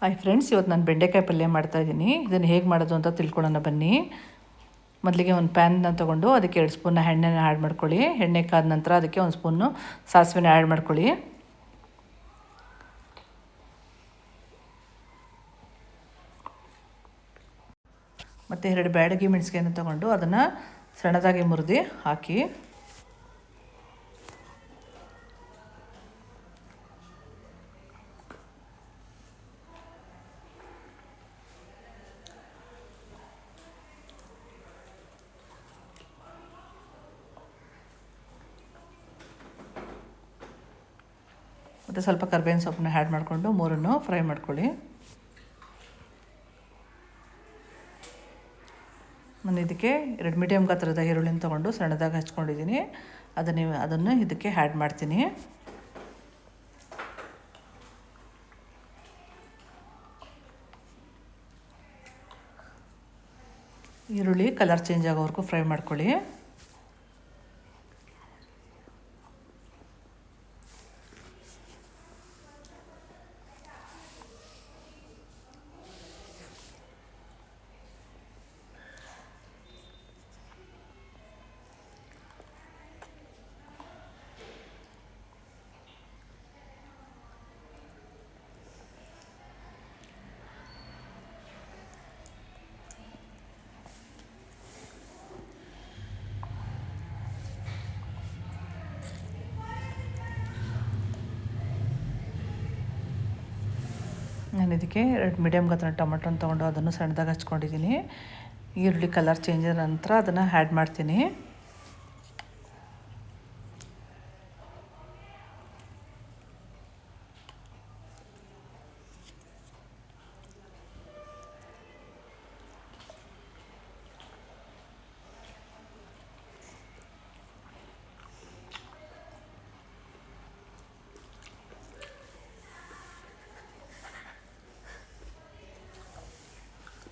Hi friends, ಇವತ್ತು ನಾನು ಬೆಂಡೆಕಾಯಿ ಪಲ್ಯ ಮಾಡ್ತಾಯಿದ್ದೀನಿ. ಇದನ್ನು ಹೇಗೆ ಮಾಡೋದು ಅಂತ ತಿಳ್ಕೊಳ್ಳೋಣ ಬನ್ನಿ. ಮೊದಲಿಗೆ ಒಂದು ಪ್ಯಾನ್ನ ತೊಗೊಂಡು ಅದಕ್ಕೆ 2 ಸ್ಪೂನ್ ಎಣ್ಣೆನ ಆ್ಯಡ್ ಮಾಡ್ಕೊಳ್ಳಿ. ಎಣ್ಣೆ ಕಾದ ನಂತರ ಅದಕ್ಕೆ 1 ಸ್ಪೂನು ಸಾಸಿವೆನ ಆ್ಯಡ್ ಮಾಡ್ಕೊಳ್ಳಿ. ಮತ್ತು 2 ಬ್ಯಾಡಗಿ ಮೆಣಸಿಗೆಯನ್ನು ತೊಗೊಂಡು ಅದನ್ನು ಸಣ್ಣದಾಗಿ ಮುರಿದು ಹಾಕಿ. ಮತ್ತು ಸ್ವಲ್ಪ ಕರಿಬೇವಿನ ಸೊಪ್ಪನ್ನ ಆ್ಯಡ್ ಮಾಡಿಕೊಂಡು 3 ಫ್ರೈ ಮಾಡ್ಕೊಳ್ಳಿ. ನಾನು ಇದಕ್ಕೆ 2 ಮೀಡಿಯಮ್ ಗಾತ್ರದ ಈರುಳ್ಳಿನ ತೊಗೊಂಡು ಸಣ್ಣದಾಗಿ ಹಚ್ಕೊಂಡಿದ್ದೀನಿ. ಅದನ್ನು ಇದಕ್ಕೆ ಆ್ಯಡ್ ಮಾಡ್ತೀನಿ. ಈರುಳ್ಳಿ ಕಲರ್ ಚೇಂಜ್ ಆಗೋವರೆಗೂ ಫ್ರೈ ಮಾಡ್ಕೊಳ್ಳಿ. ನಾನು ಇದಕ್ಕೆ 2 ಮೀಡಿಯಮ್ ಗಾತ್ರದ ಟೊಮೆಟೊನ ತೊಗೊಂಡು ಅದನ್ನು ಸಣ್ಣದಾಗಿ ಹಚ್ಕೊಂಡಿದ್ದೀನಿ. ಈರುಳ್ಳಿ ಕಲರ್ ಚೇಂಜ್ ಆದ ನಂತರ ಅದನ್ನು ಆ್ಯಡ್ ಮಾಡ್ತೀನಿ.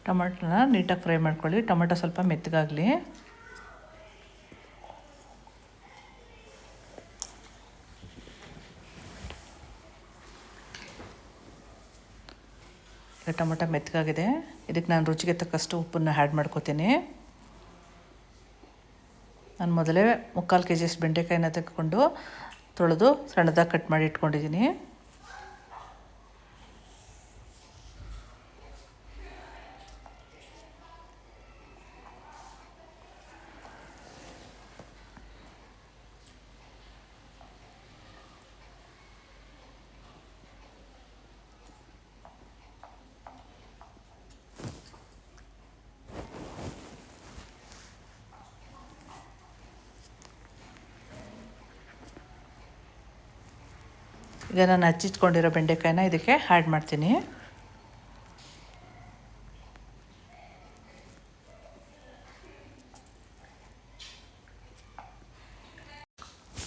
ಟೊಮೆಟೊನ ನೀಟಾಗಿ ಫ್ರೈ ಮಾಡ್ಕೊಳ್ಳಿ. ಟೊಮೆಟೊ ಸ್ವಲ್ಪ ಮೆತ್ತಗಾಗಲಿ. ಟೊಮೆಟೊ ಮೆತ್ತಗಾಗಿದೆ. ಇದಕ್ಕೆ ನಾನು ರುಚಿಗೆ ತಕ್ಕಷ್ಟು ಉಪ್ಪನ್ನು ಆ್ಯಡ್ ಮಾಡ್ಕೋತೀನಿ. ನಾನು ಮೊದಲೇ 3/4 kg ಬೆಂಡೆಕಾಯಿನ ತೆಗೆದುಕೊಂಡು ತೊಳೆದು ಸಣ್ಣದಾಗಿ ಕಟ್ ಮಾಡಿ ಇಟ್ಕೊಂಡಿದ್ದೀನಿ. ಈಗ ನಾನು ಹಚ್ಚಿಟ್ಕೊಂಡಿರೋ ಬೆಂಡೆಕಾಯಿನ ಇದಕ್ಕೆ ಆ್ಯಡ್ ಮಾಡ್ತೀನಿ.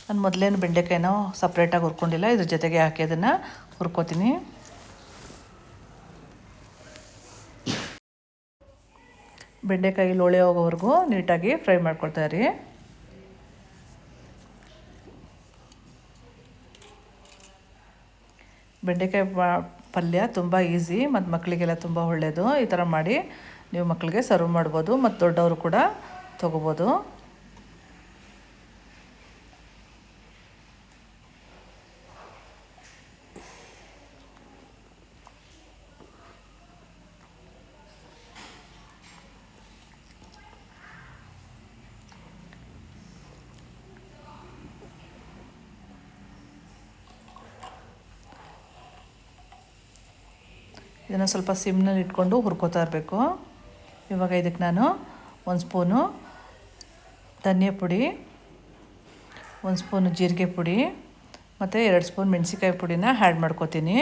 ನಾನು ಮೊದಲೇನು ಬೆಂಡೆಕಾಯಿನ ಸಪ್ರೇಟಾಗಿ ಹುರ್ಕೊಂಡಿಲ್ಲ, ಇದ್ರ ಜೊತೆಗೆ ಹಾಕಿ ಅದನ್ನು ಹುರ್ಕೋತೀನಿ. ಬೆಂಡೆಕಾಯಿ ಲೋಳೆ ಹೋಗೋವರೆಗೂ ನೀಟಾಗಿ ಫ್ರೈ ಮಾಡ್ಕೊಳ್ತಾ ಇರಿ. ಬೆಂಡೆಕಾಯಿ ಪಲ್ಯ ತುಂಬ ಈಸಿ ಮತ್ತು ಮಕ್ಕಳಿಗೆಲ್ಲ ತುಂಬ ಒಳ್ಳೆಯದು. ಈ ಥರ ಮಾಡಿ ನೀವು ಮಕ್ಕಳಿಗೆ ಸರ್ವ್ ಮಾಡ್ಬೋದು ಮತ್ತು ದೊಡ್ಡವರು ಕೂಡ ತೊಗೋಬೋದು. ಇದನ್ನು ಸ್ವಲ್ಪ ಸಿಮ್ನಲ್ಲಿ ಇಟ್ಕೊಂಡು ಹುರ್ಕೋತಾ ಇರಬೇಕು. ಇವಾಗ ಇದಕ್ಕೆ ನಾನು 1 ಸ್ಪೂನು ಧನಿಯಾ ಪುಡಿ, 1 ಸ್ಪೂನು ಜೀರಿಗೆ ಪುಡಿ ಮತ್ತು 2 ಸ್ಪೂನ್ ಮೆಣಸಿಕಾಯಿ ಪುಡಿನ ಆ್ಯಡ್ ಮಾಡ್ಕೋತೀನಿ.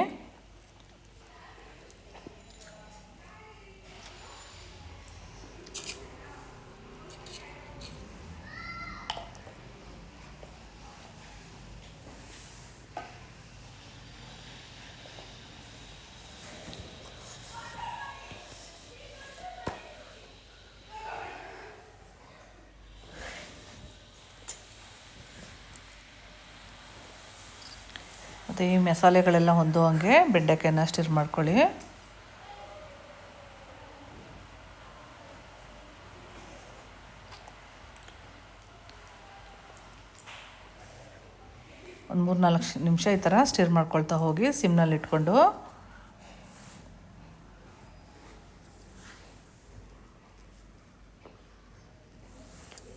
ಮತ್ತು ಈ ಮಸಾಲೆಗಳೆಲ್ಲ ಹೊಂದುವಂಗೆ ಬೆಂಡೆಕಾಯಿನ ಸ್ಟಿರ್ ಮಾಡ್ಕೊಳ್ಳಿ. 3-4 ನಿಮಿಷ ಈ ಥರ ಸ್ಟಿರ್ ಮಾಡ್ಕೊಳ್ತಾ ಹೋಗಿ ಸಿಮ್ನಲ್ಲಿ ಇಟ್ಕೊಂಡು.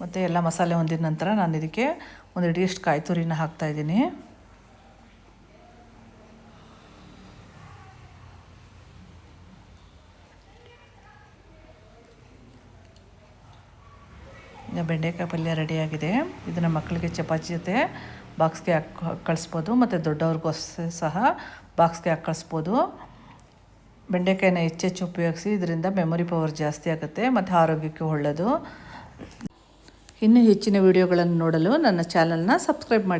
ಮತ್ತು ಎಲ್ಲ ಮಸಾಲೆ ಹೊಂದಿದ ನಂತರ ನಾನು ಇದಕ್ಕೆ ಒಂದು ಹಿಡಿಯಷ್ಟು ಕಾಯಿ ತುರಿನ ಹಾಕ್ತಾಯಿದ್ದೀನಿ. ಈಗ ಬೆಂಡೆಕಾಯಿ ಪಲ್ಯ ರೆಡಿಯಾಗಿದೆ. ಇದನ್ನು ಮಕ್ಕಳಿಗೆ ಚಪಾತಿ ಜೊತೆ ಬಾಕ್ಸ್ಗೆ ಹಾಕಿ ಕಳಿಸ್ಬೋದು, ಮತ್ತು ದೊಡ್ಡವ್ರಿಗೂ ಸಹ ಬಾಕ್ಸ್ಗೆ ಹಾಕಿ ಕಳಿಸ್ಬೋದು. ಬೆಂಡೆಕಾಯಿನ ಹೆಚ್ಚೆಚ್ಚು ಉಪಯೋಗಿಸಿ, ಇದರಿಂದ ಮೆಮೊರಿ ಪವರ್ ಜಾಸ್ತಿ ಆಗುತ್ತೆ ಮತ್ತು ಆರೋಗ್ಯಕ್ಕೆ ಒಳ್ಳೆಯದು. ಇನ್ನೂ ಹೆಚ್ಚಿನ ವಿಡಿಯೋಗಳನ್ನು ನೋಡಲು ನನ್ನ ಚಾನಲ್ನ ಸಬ್ಸ್ಕ್ರೈಬ್ ಮಾಡಿ.